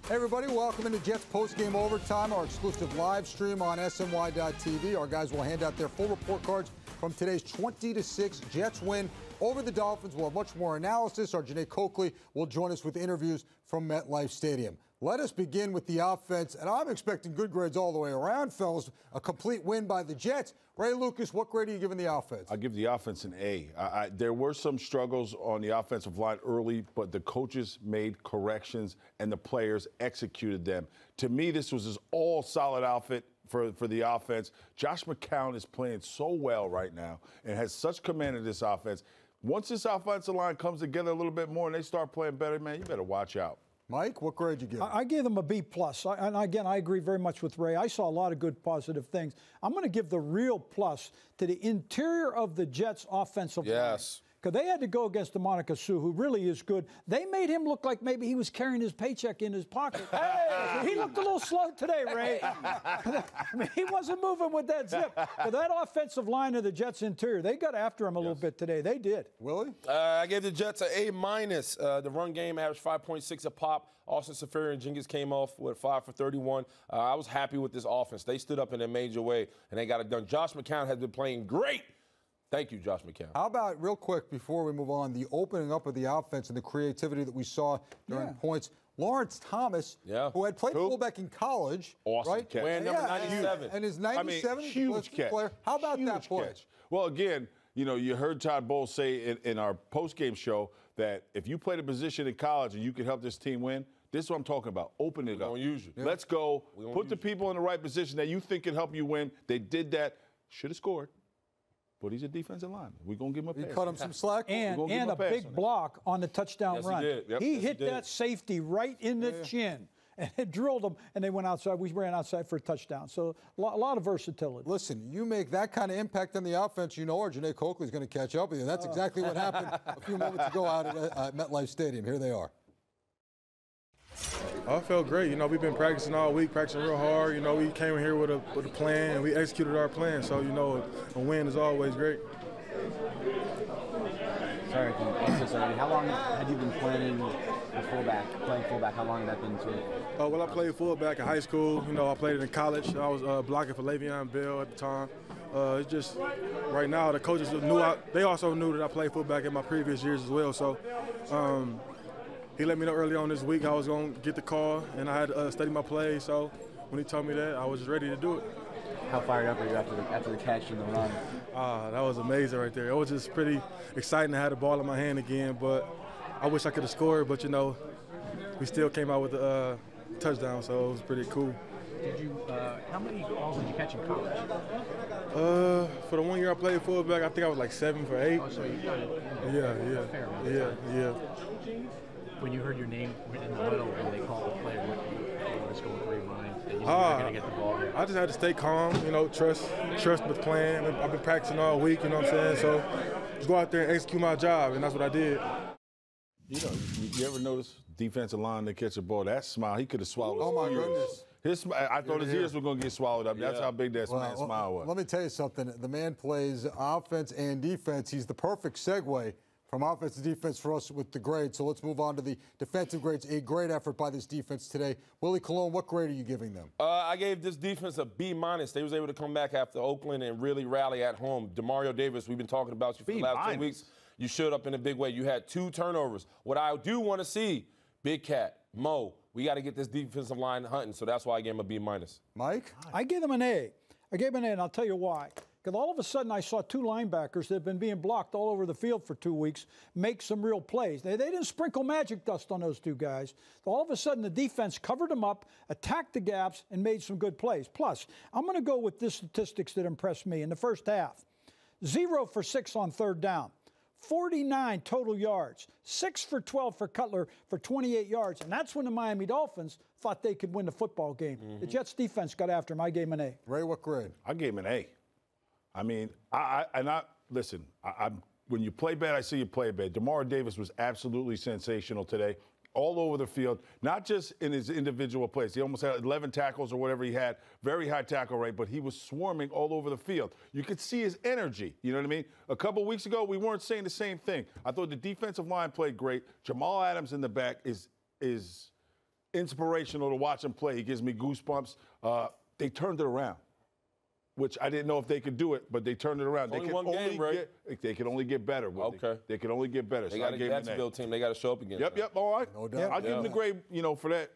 Hey everybody, welcome into Jets post-game overtime, our exclusive live stream on SNY.TV. Our guys will hand out their full report cards from today's 20-6 Jets win over the Dolphins. We'll have much more analysis. Our Janae Coakley will join us with interviews from MetLife Stadium. Let us begin with the offense, and I'm expecting good grades all the way around, fellas. A complete win by the Jets. Ray Lucas, what grade are you giving the offense? I give the offense an A. There were some struggles on the offensive line early, but the coaches made corrections and the players executed them. To me, this was an all-solid outfit for the offense. Josh McCown is playing so well right now and has such command of this offense. Once this offensive line comes together a little bit more and they start playing better, man, you better watch out. Mike, what grade you give? I gave them a B+. And again, I agree very much with Ray. I saw a lot of good positive things. I'm going to give the real plus to the interior of the Jets' offensive line. Yes. Because they had to go against DeMonica Sue, who really is good. They made him look like maybe he was carrying his paycheck in his pocket. Hey! He looked a little slow today, Ray. I mean, he wasn't moving with that zip. But that offensive line of the Jets interior, they got after him a little bit today. They did. Willie? I gave the Jets an A-. The run game averaged 5.6 a pop. Austin Safari and Jenkins came off with 5 for 31. I was happy with this offense. They stood up in a major way, and they got it done. Josh McCown has been playing great. Thank you, Josh McCown. How about, real quick, before we move on, the opening up of the offense and the creativity that we saw during points. Lawrence Thomas, who had played fullback in college, awesome right? catch. Wearing number 97. And his 97 huge catch. Player. How about that play? Catch. Well, again, you know, you heard Todd Bowles say in our post-game show that if you played a position in college and you could help this team win, this is what I'm talking about. Open it up. Use you. Let's go. Put the people in the right position that you think can help you win. They did that. Should have scored. But he's a defensive lineman. We're going to give him a pass. He cut him some slack. And a big block on the touchdown run. He did. Yep, he hit that safety right in the chin. And it drilled him, and they went outside. We ran outside for a touchdown. So a lot of versatility. Listen, you make that kind of impact on the offense, you know our Janae Coakley is going to catch up with you. That's exactly what happened a few moments ago out at MetLife Stadium. Here they are. I felt great. You know, we've been practicing all week, practicing real hard. You know, we came in here with a plan, and we executed our plan. So, you know, a win is always great. Sorry, I'm so sorry. How long had you been playing fullback? How long had that been to you? Well, I played fullback in high school. You know, I played it in college. I was blocking for Le'Veon Bell at the time. It's just right now the coaches knew. They also knew that I played fullback in my previous years as well. So he let me know early on this week I was going to get the call, and I had to study my play. So when he told me that, I was just ready to do it. How fired up were you after the catch and the run? That was amazing right there. It was just pretty exciting to have the ball in my hand again, but I wish I could have scored, but, you know, we still came out with a touchdown, so it was pretty cool. Did you? How many balls did you catch in college? For the 1 year I played fullback, I think I was like 7 for 8. Oh, so you've done it. Yeah. When you heard your name in the huddle when they called the play, what was going through your mind? That you knew you were going to get the ball there? I just had to stay calm, you know, trust the plan. I've been practicing all week, you know what I'm saying? So just go out there and execute my job, and that's what I did. You know, you ever notice defensive line that catch a ball? That smile, he could have swallowed. Oh, my goodness. I thought his ears were going to get swallowed up. That's how big that smile was. Let me tell you something. The man plays offense and defense. He's the perfect segue from offense to defense for us with the grade. So let's move on to the defensive grades. A great effort by this defense today. Willie Colon, what grade are you giving them? I gave this defense a B-. They was able to come back after Oakland and really rally at home. Demario Davis, we've been talking about you for the last 2 weeks. You showed up in a big way. You had 2 turnovers. What I do want to see, Big Cat, Mo, we got to get this defensive line hunting, so that's why I gave him a B-. Mike? I gave them an A. I gave them an A, and I'll tell you why. Because all of a sudden I saw 2 linebackers that have been being blocked all over the field for 2 weeks make some real plays. They didn't sprinkle magic dust on those 2 guys. So all of a sudden the defense covered them up, attacked the gaps, and made some good plays. Plus, I'm going to go with the statistics that impressed me in the first half. 0 for 6 on 3rd down. 49 total yards, 6 for 12 for Cutler for 28 yards. And that's when the Miami Dolphins thought they could win the football game. The Jets defense got after him. I gave him an A. Ray, what grade? I gave him an A. I mean, listen, when you play bad, I see you play bad. Demario Davis was absolutely sensational today, all over the field, not just in his individual plays. He almost had 11 tackles or whatever he had, very high tackle rate, but he was swarming all over the field. You could see his energy, you know what I mean? A couple weeks ago, we weren't saying the same thing. I thought the defensive line played great. Jamal Adams in the back is inspirational to watch him play. He gives me goosebumps. They turned it around, which I didn't know if they could do it, but they turned it around. Only one game, right? They can only get better. Okay. They can only get better. They got a Jacksonville team. They got to show up again. Yep. All right. No doubt. I'll give them the grade, for that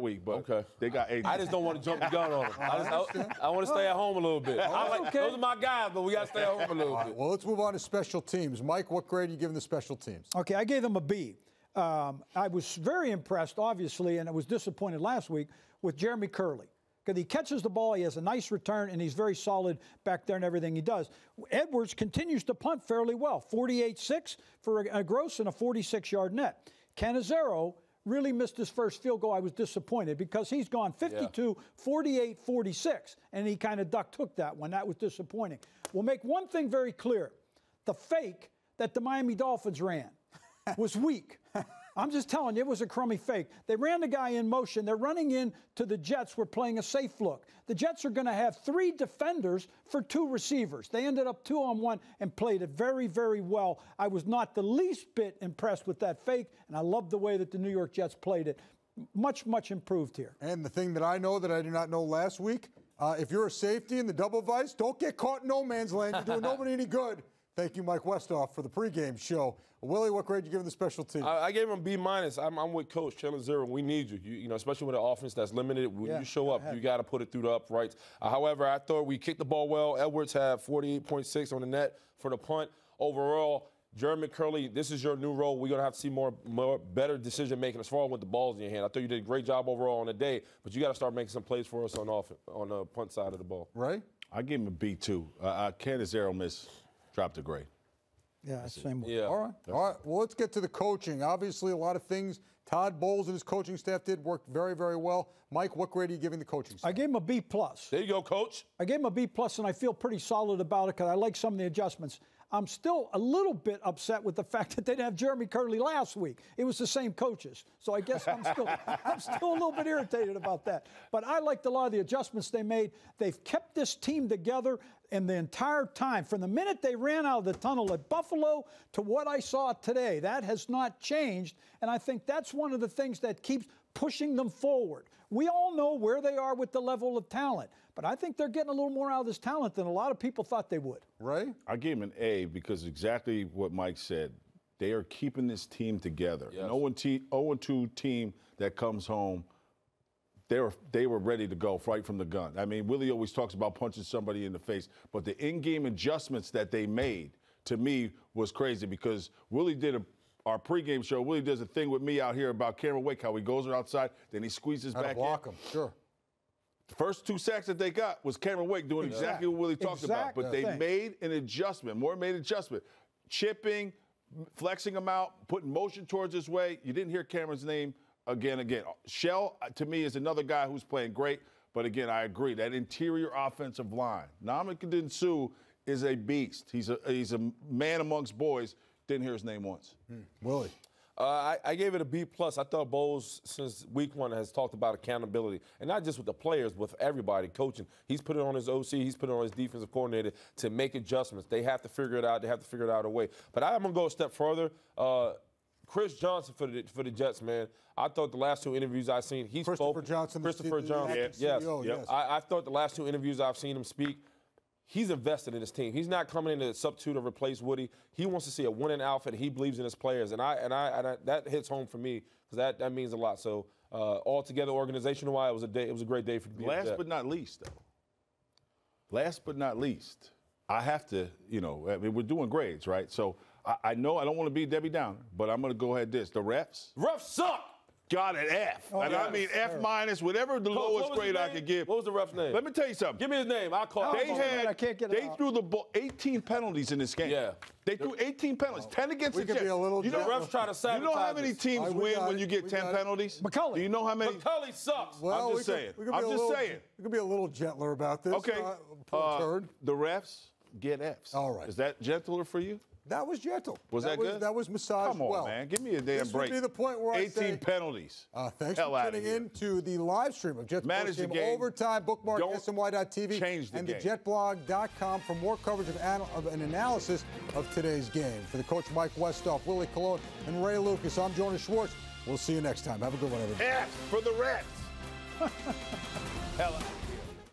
week. But they got 8. I just don't want to jump the gun on them. I want to stay at home a little bit. Those are my guys, but we got to stay at home a little bit. Well, let's move on to special teams. Mike, what grade are you giving the special teams? Okay, I gave them a B. I was very impressed, obviously, and I was disappointed last week with Jeremy Curley. Because he catches the ball, he has a nice return, and he's very solid back there in everything he does. Edwards continues to punt fairly well, 48-6 for a gross and a 46-yard net. Cannizzaro really missed his first field goal. I was disappointed because he's gone 52, 48, 46, and he kind of duck-took that one. That was disappointing. We'll make one thing very clear. The fake that the Miami Dolphins ran was weak. I'm just telling you, it was a crummy fake. They ran the guy in motion. They're running in to the Jets. We're playing a safe look. The Jets are going to have 3 defenders for 2 receivers. They ended up 2-on-1 and played it very, very well. I was not the least bit impressed with that fake, and I love the way that the New York Jets played it. Much, much improved here. And the thing that I know that I did not know last week, if you're a safety in the double vice, don't get caught in no man's land. You're doing nobody any good. Thank you, Mike Westhoff, for the pregame show. Willie, what grade you giving the special team? I gave him B-. I'm with Coach Cannizzaro. We need you. You know, especially with an offense that's limited. When you show up, you got to put it through the uprights. However, I thought we kicked the ball well. Edwards had 48.6 on the net for the punt. Overall, Jeremy Curley, this is your new role. We're going to have to see more better decision-making as far as with the balls in your hand. I thought you did a great job overall on the day, but you got to start making some plays for us on the punt side of the ball. Right? I gave him a B, too. Cannizzaro dropped a grade. Yeah, same way. Yeah. All right. Well, let's get to the coaching. Obviously, a lot of things Todd Bowles and his coaching staff did work very, very well. Mike, what grade are you giving the coaching staff? I gave him a B+. There you go, Coach. I gave him a B+, and I feel pretty solid about it because I like some of the adjustments. I'm still a little bit upset with the fact that they didn't have Jeremy Curley last week. It was the same coaches. So I guess I'm still a little bit irritated about that. But I liked a lot of the adjustments they made. They've kept this team together and the entire time. From the minute they ran out of the tunnel at Buffalo to what I saw today, that has not changed. And I think that's one of the things that keeps pushing them forward. We all know where they are with the level of talent, but I think they're getting a little more out of this talent than a lot of people thought they would. Right? I gave him an A because exactly what Mike said. They are keeping this team together. Yes. An 0-2 team that comes home, they were ready to go right from the gun. I mean, Willie always talks about punching somebody in the face, but the in-game adjustments that they made, to me, was crazy because Willie did our pregame show. Willie does a thing with me out here about Cameron Wake, how he goes outside, then he squeezes back in. Block him, sure. The first 2 sacks that they got was Cameron Wake doing exactly what Willie talked about. But they made an adjustment. Moore made an adjustment. Chipping, flexing him out, putting motion towards his way. You didn't hear Cameron's name again. Shell, to me, is another guy who's playing great. But again, I agree. That interior offensive line. Ndamukong Suh is a beast. He's a man amongst boys. Didn't hear his name once. Willie. I gave it a B+. I thought Bowles, since week 1, has talked about accountability, and not just with the players, but with everybody coaching. He's put it on his OC, he's put it on his defensive coordinator to make adjustments. They have to figure it out. They have to figure it out a way. But I'm going to go a step further. Chris Johnson for the Jets, man. I thought the last 2 interviews I've seen, he's Christopher Johnson. Yes. Yes. I thought the last 2 interviews I've seen him speak, he's invested in his team. He's not coming in to substitute or replace Woody. He wants to see a winning outfit. He believes in his players, and I that hits home for me because that means a lot. So altogether, organizational-wise, it was a great day for the Last but not least, I have to, I mean, we're doing grades, right? So I know I don't want to be Debbie Downer, but I'm going to go ahead this. The refs suck. Got an F. I mean F-, whatever the lowest grade I could give. What was the ref's name? Let me tell you something. Give me his name. I'll call him. They threw the ball 18 penalties in this game. Yeah. They threw 18 penalties, 10 against the Jets. Be a little the refs try to sabotage. You know how many teams win when you get 10 penalties? McCulley. Do you know how many? McCulley sucks. Well, I'm just saying. We could be a little gentler about this. Okay. The refs get Fs. All right. Is that gentler for you? That was gentle. Was that good? That was massaged Come on, well. man. Give me a damn this break. This would be the point where 18 penalties. Thanks Hell for tuning in to the live stream of Jets Manage the Postgame game. Overtime. Bookmark SNY.TV and game. thejetblog.com for more coverage of an analysis of today's game. For the coach Mike Westhoff, Willie Colon, and Ray Lucas, I'm Jonas Schwartz. We'll see you next time. Have a good one, everybody. F for the Reds. Hella.